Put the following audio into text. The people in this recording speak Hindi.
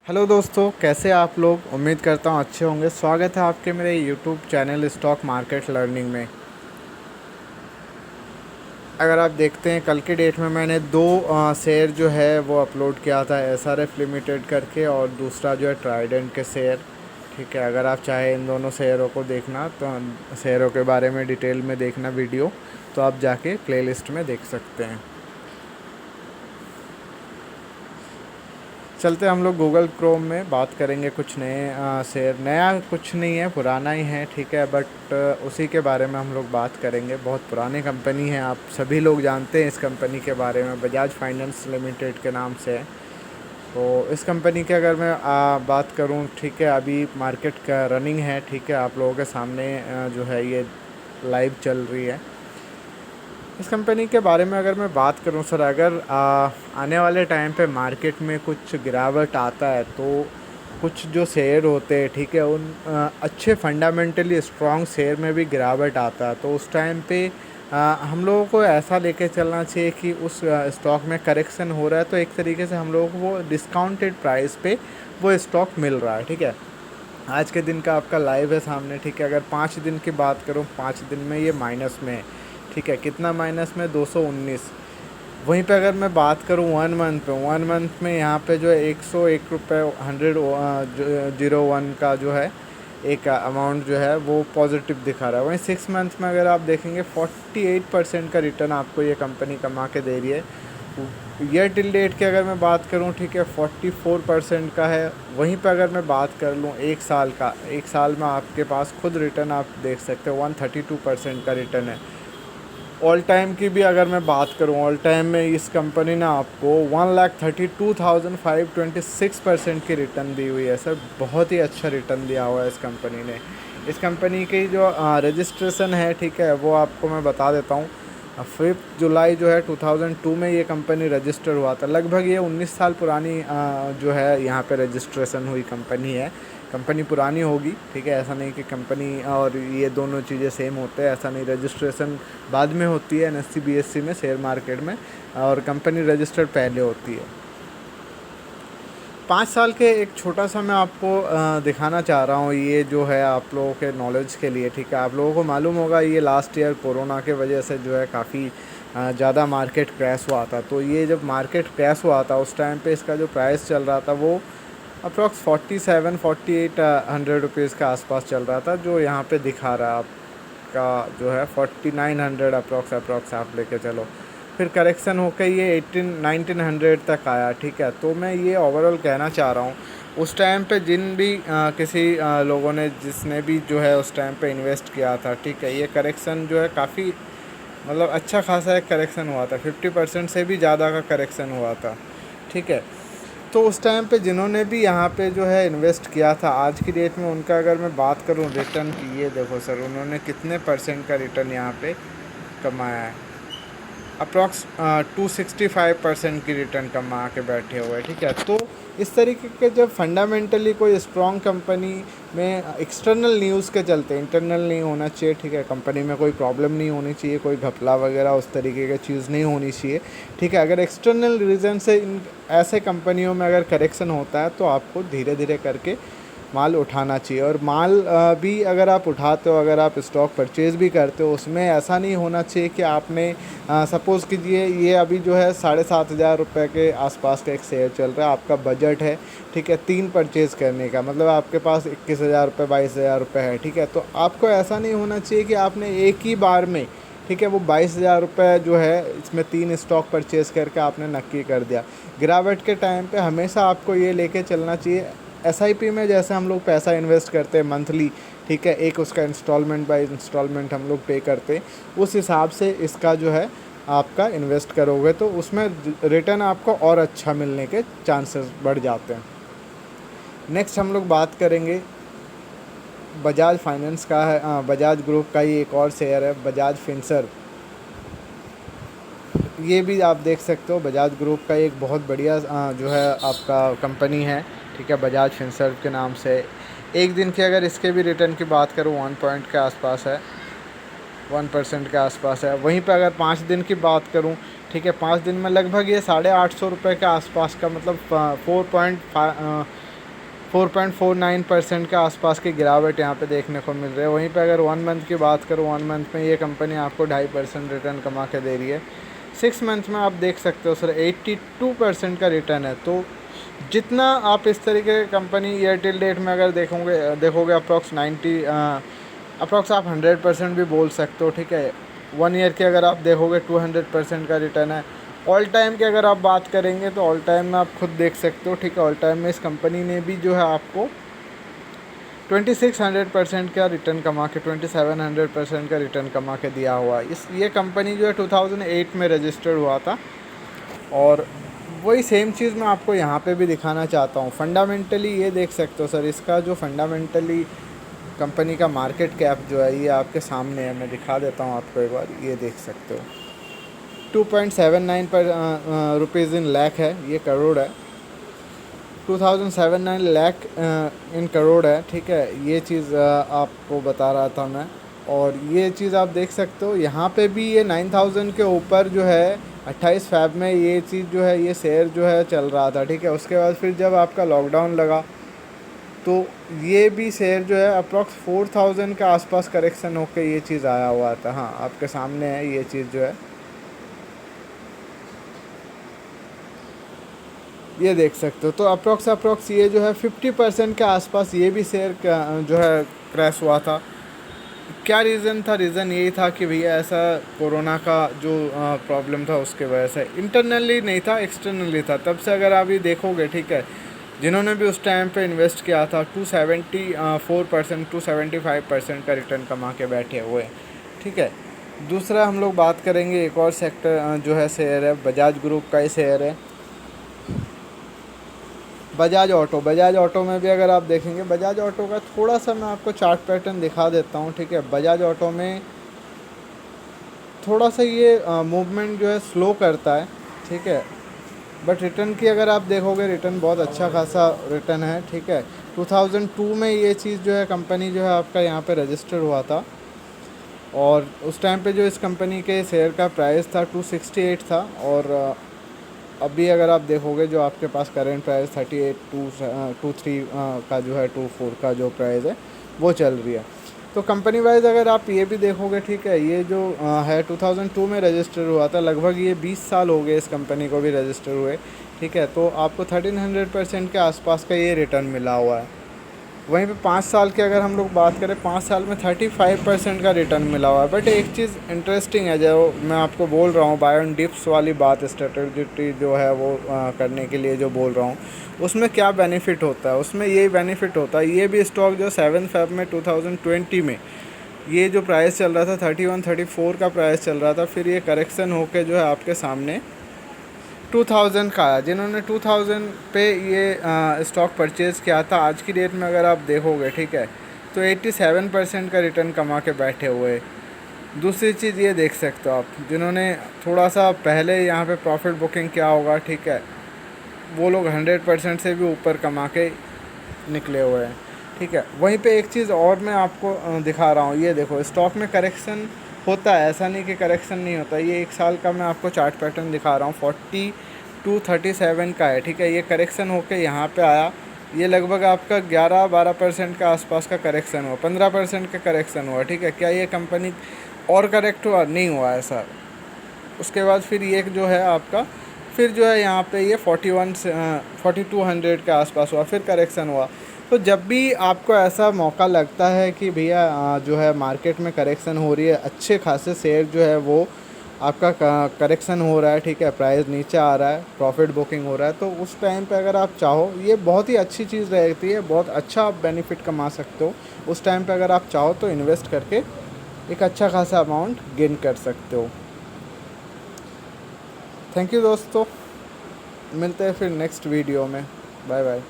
हेलो दोस्तों, कैसे आप लोग। उम्मीद करता हूँ अच्छे होंगे। स्वागत है आपके मेरे YouTube channel stock market learning में। अगर आप देखते हैं, कल की डेट में मैंने दो शेयर जो है वो अपलोड किया था, एसआरएफ लिमिटेड करके, और दूसरा जो है ट्राइडेंट के शेयर। ठीक है, अगर आप चाहें इन दोनों शेयरों को देखना, तो शेयरों के बारे में डिटेल में देखना वीडियो, तो आप जाके प्लेलिस्ट में देख सकते हैं। चलते हम लोग गूगल क्रोम में बात करेंगे कुछ नए शेयर। नया कुछ नहीं है, पुराना ही है, ठीक है, बट उसी के बारे में हम लोग बात करेंगे। बहुत पुरानी कंपनी है, आप सभी लोग जानते हैं इस कंपनी के बारे में। बजाज फाइनेंस लिमिटेड के नाम से है। तो इस कंपनी की अगर मैं बात करूं, ठीक है, अभी मार्केट का रनिंग है, ठीक है, आप लोगों के सामने जो है ये लाइव चल रही है। इस कंपनी के बारे में अगर मैं बात करूं सर, अगर आने वाले टाइम पे मार्केट में कुछ गिरावट आता है, तो कुछ जो शेयर होते हैं, ठीक है, उन अच्छे फंडामेंटली स्ट्रॉन्ग शेयर में भी गिरावट आता है, तो उस टाइम पे हम लोगों को ऐसा लेके चलना चाहिए कि उस स्टॉक में करेक्शन हो रहा है, तो एक तरीके से हम लोगों को वो डिस्काउंटेड प्राइस पे वो स्टॉक मिल रहा है। ठीक है, आज के दिन का आपका लाइव है सामने। ठीक है, अगर 5 दिन की बात करूँ, 5 दिन में ये माइनस में है। ठीक है, कितना माइनस में? 219। वहीं पे अगर मैं बात करूँ 1 मंथ पे, 1 मंथ में यहाँ पे जो है 101 रुपये 100 का जो है एक अमाउंट जो है वो पॉजिटिव दिखा रहा है। वहीं 6 मंथ में अगर आप देखेंगे 48% का रिटर्न आपको ये कंपनी कमा के दे रही है। ईयर टिल डेट की अगर मैं बात करूं, ठीक है, 44% का है। वहीं पर अगर मैं बात कर लूं एक साल का, एक साल में आपके पास खुद रिटर्न आप देख सकते हो 132% का रिटर्न है। ऑल टाइम की भी अगर मैं बात करूं, ऑल टाइम में इस कंपनी ने आपको 1,32,526% की रिटर्न दी हुई है सर। बहुत ही अच्छा रिटर्न दिया हुआ है इस कंपनी ने। इस कंपनी की जो रजिस्ट्रेशन है, ठीक है, वो आपको मैं बता देता हूँ। 5 जुलाई जो है 2002 में ये कंपनी रजिस्टर हुआ था। लगभग ये 19 साल पुरानी जो है यहाँ पे रजिस्ट्रेशन हुई कंपनी है। कंपनी पुरानी होगी, ठीक है, ऐसा नहीं कि कंपनी और ये दोनों चीज़ें सेम होते हैं, ऐसा नहीं। रजिस्ट्रेशन बाद में होती है एनएससी बीएससी में, शेयर मार्केट में, और कंपनी रजिस्टर्ड पहले होती है। 5 साल के एक छोटा सा मैं आपको दिखाना चाह रहा हूँ, ये जो है आप लोगों के नॉलेज के लिए। ठीक है, आप लोगों को मालूम होगा ये लास्ट ईयर कोरोना के वजह से जो है काफ़ी ज़्यादा मार्केट क्रैश हुआ था। तो ये जब मार्केट क्रैश हुआ था, उस टाइम पे इसका जो प्राइस चल रहा था वो अप्रॉक्स 47-48 के आसपास चल रहा था, जो यहाँ पे दिखा रहा है आपका जो है 4900 अप्रॉक्स आप लेके चलो। फिर करेक्शन होकर ये 1900 तक आया। ठीक है, तो मैं ये ओवरऑल कहना चाह रहा हूँ, उस टाइम पे जिन भी किसी लोगों ने, जिसने भी जो है उस टाइम पे इन्वेस्ट किया था, ठीक है, ये करेक्शन जो है काफ़ी मतलब अच्छा खासा एक करेक्शन हुआ था। 50% से भी ज़्यादा का करेक्शन हुआ था। ठीक है, तो उस टाइम पे जिन्होंने भी यहाँ पे जो है इन्वेस्ट किया था, आज की डेट में उनका अगर मैं बात करूँ रिटर्न की, ये देखो सर, उन्होंने कितने परसेंट का रिटर्न यहाँ पे कमाया है। अप्रॉक्स 265% की रिटर्न कमा के बैठे हुए हैं। ठीक है, तो इस तरीके के जब फंडामेंटली कोई स्ट्रॉन्ग कंपनी में एक्सटर्नल न्यूज़ के चलते, इंटरनल नहीं होना चाहिए। ठीक है, कंपनी में कोई प्रॉब्लम नहीं होनी चाहिए, कोई घपला वगैरह उस तरीके की चीज़ नहीं होनी चाहिए। ठीक है, अगर एक्सटर्नल रीज़न से इन ऐसे कंपनियों में अगर करेक्शन होता है, तो आपको धीरे धीरे करके माल उठाना चाहिए। और माल भी अगर आप उठाते हो, अगर आप स्टॉक परचेज़ भी करते हो, उसमें ऐसा नहीं होना चाहिए कि आपने सपोज़ कीजिए ये अभी जो है 7,500 के आसपास का एक शेयर चल रहा है, आपका बजट है, ठीक है, 3 परचेज़ करने का, मतलब आपके पास 21,000 22,000 है। ठीक है, तो आपको ऐसा नहीं होना चाहिए कि आपने एक ही बार में, ठीक है, वो 22,000 जो है इसमें 3 स्टॉक परचेज़ करके आपने नक्की कर दिया। गिरावट के टाइम पे हमेशा आपको ये लेके चलना चाहिए, एसआईपी में जैसे हम लोग पैसा इन्वेस्ट करते हैं मंथली, ठीक है, एक उसका इंस्टॉलमेंट बाय इंस्टॉलमेंट हम लोग पे करते हैं, उस हिसाब से इसका जो है आपका इन्वेस्ट करोगे तो उसमें रिटर्न आपको और अच्छा मिलने के चांसेस बढ़ जाते हैं। नेक्स्ट हम लोग बात करेंगे बजाज फाइनेंस का है, बजाज ग्रुप का ही एक और शेयर है, बजाज फिनसर्व। ये भी आप देख सकते हो, बजाज ग्रुप का एक बहुत बढ़िया जो है आपका कंपनी है। ठीक है, बजाज फिनसर्व के नाम से। एक दिन की अगर इसके भी रिटर्न की बात करूँ, 1 पॉइंट के आसपास है, 1% के आसपास है। वहीं पर अगर 5 दिन की बात करूं, ठीक है, 5 दिन में लगभग ये 850 रुपये के आसपास का, मतलब 4.49% के आसपास की गिरावट यहाँ पे देखने को मिल रही है। वहीं पे अगर 1 मंथ की बात करूँ, 1 मंथ में ये कंपनी आपको 2.5% रिटर्न कमा के दे रही है। 6 मंथ में आप देख सकते हो सर 82% का रिटर्न है। तो जितना आप इस तरीके की कंपनी ईयर टिल डेट में अगर देखोगे अप्रॉक्स आप 100% भी बोल सकते हो, ठीक है। 1 ईयर के अगर आप देखोगे 200% का रिटर्न है। ऑल टाइम की अगर आप बात करेंगे तो ऑल टाइम में आप खुद देख सकते हो, ठीक है। ऑल टाइम में इस कंपनी ने भी जो है आपको 2600% का रिटर्न कमा के 2700% का रिटर्न कमा के दिया हुआ है। ये कंपनी जो है 2008 में रजिस्टर्ड हुआ था। और वही सेम चीज़ मैं आपको यहाँ पे भी दिखाना चाहता हूँ। फंडामेंटली ये देख सकते हो सर, इसका जो फंडामेंटली कंपनी का मार्केट कैप जो है ये आपके सामने है। मैं दिखा देता हूँ आपको एक बार, ये देख सकते हो 2.79 पर रुपीज़ इन लाख है, ये करोड़ है। 2079 लाख इन करोड़ है, ठीक है। ये चीज़ आपको बता रहा था मैं। और ये चीज़ आप देख सकते हो यहाँ पे भी ये 9000 के ऊपर जो है 28 फ़ैब में ये चीज़ जो है ये शेयर जो है चल रहा था, ठीक है। उसके बाद फिर जब आपका लॉकडाउन लगा तो ये भी शेयर जो है अप्रॉक्स 4000 के आसपास करेक्शन होकर ये चीज़ आया हुआ था। हाँ, आपके सामने है ये चीज़ जो है, ये देख सकते हो। तो अप्रॉक्स ये जो है 50% के आसपास ये भी शेयर जो है क्रैश हुआ था। क्या रीज़न था? रीज़न यही था कि भैया ऐसा कोरोना का जो प्रॉब्लम था उसके वजह से, इंटरनली नहीं था एक्सटर्नली था। तब से अगर आप ये देखोगे, ठीक है, जिन्होंने भी उस टाइम पे इन्वेस्ट किया था 274% 275% का रिटर्न कमा के बैठे हुए, ठीक है। दूसरा हम लोग बात करेंगे एक और सेक्टर जो है शेयर है, बजाज ग्रुप का ही शेयर है, बजाज ऑटो में भी अगर आप देखेंगे, बजाज ऑटो का थोड़ा सा मैं आपको चार्ट पैटर्न दिखा देता हूँ, ठीक है। बजाज ऑटो में थोड़ा सा ये मूवमेंट जो है स्लो करता है, ठीक है। बट रिटर्न की अगर आप देखोगे, रिटर्न बहुत अच्छा खासा रिटर्न है, ठीक है। 2002 में ये चीज़ जो है कंपनी जो है आपका यहाँ पे रजिस्टर हुआ था। और उस टाइम पे जो इस कंपनी के शेयर का प्राइस था 268 था। और अभी अगर आप देखोगे जो आपके पास करंट प्राइस 38.23 का जो है 24 का जो प्राइस है वो चल रही है। तो कंपनी वाइज अगर आप ये भी देखोगे, ठीक है, ये जो है 2002 में रजिस्टर हुआ था, लगभग ये 20 साल हो गए इस कंपनी को भी रजिस्टर हुए, ठीक है। तो आपको 1300% के आसपास का ये रिटर्न मिला हुआ है। वहीं पे 5 साल की अगर हम लोग बात करें, 5 साल में 35% का रिटर्न मिला हुआ है। बट एक चीज़ इंटरेस्टिंग है, जो मैं आपको बोल रहा हूँ, बाय ऑन डिप्स वाली बात, स्ट्रेटजी जो है वो करने के लिए जो बोल रहा हूँ, उसमें क्या बेनिफिट होता है? उसमें ये बेनिफिट होता है, ये भी स्टॉक जो 7 फ़रवरी में 2020 में ये जो प्राइस चल रहा था 31-34 का प्राइस चल रहा था, फिर ये करेक्शन होके जो है आपके सामने 2000 का आया। जिन्होंने 2000 पे ये स्टॉक परचेज़ किया था, आज की डेट में अगर आप देखोगे, ठीक है, तो 87% का रिटर्न कमा के बैठे हुए। दूसरी चीज़ ये देख सकते हो आप, जिन्होंने थोड़ा सा पहले यहाँ पे प्रॉफिट बुकिंग किया होगा, ठीक है, वो लोग 100% से भी ऊपर कमा के निकले हुए हैं, ठीक है। वहीं पे एक चीज़ और मैं आपको दिखा रहा हूँ, ये देखो, स्टॉक में करेक्शन होता है, ऐसा नहीं कि करेक्शन नहीं होता। ये 1 साल का मैं आपको चार्ट पैटर्न दिखा रहा हूँ, 4237 का है, ठीक है। ये करेक्शन होके यहाँ पे आया, ये लगभग आपका 11-12% के आसपास का करेक्शन हुआ, 15% का करेक्शन हुआ, ठीक है। क्या ये कंपनी और करेक्ट हुआ? नहीं हुआ ऐसा। उसके बाद फिर ये जो है आपका, फिर जो है यहाँ पे ये 4200 के आसपास हुआ, फिर करेक्शन हुआ। तो जब भी आपको ऐसा मौका लगता है कि भैया जो है मार्केट में करेक्शन हो रही है, अच्छे खासे शेयर जो है वो आपका करेक्शन हो रहा है, ठीक है, प्राइस नीचे आ रहा है, प्रॉफिट बुकिंग हो रहा है, तो उस टाइम पे अगर आप चाहो, ये बहुत ही अच्छी चीज़ रहती है, बहुत अच्छा आप बेनिफिट कमा सकते हो। उस टाइम पे अगर आप चाहो तो इन्वेस्ट करके एक अच्छा खासा अमाउंट गेन कर सकते हो। थैंक यू दोस्तों, मिलते हैं फिर नेक्स्ट वीडियो में। Bye bye.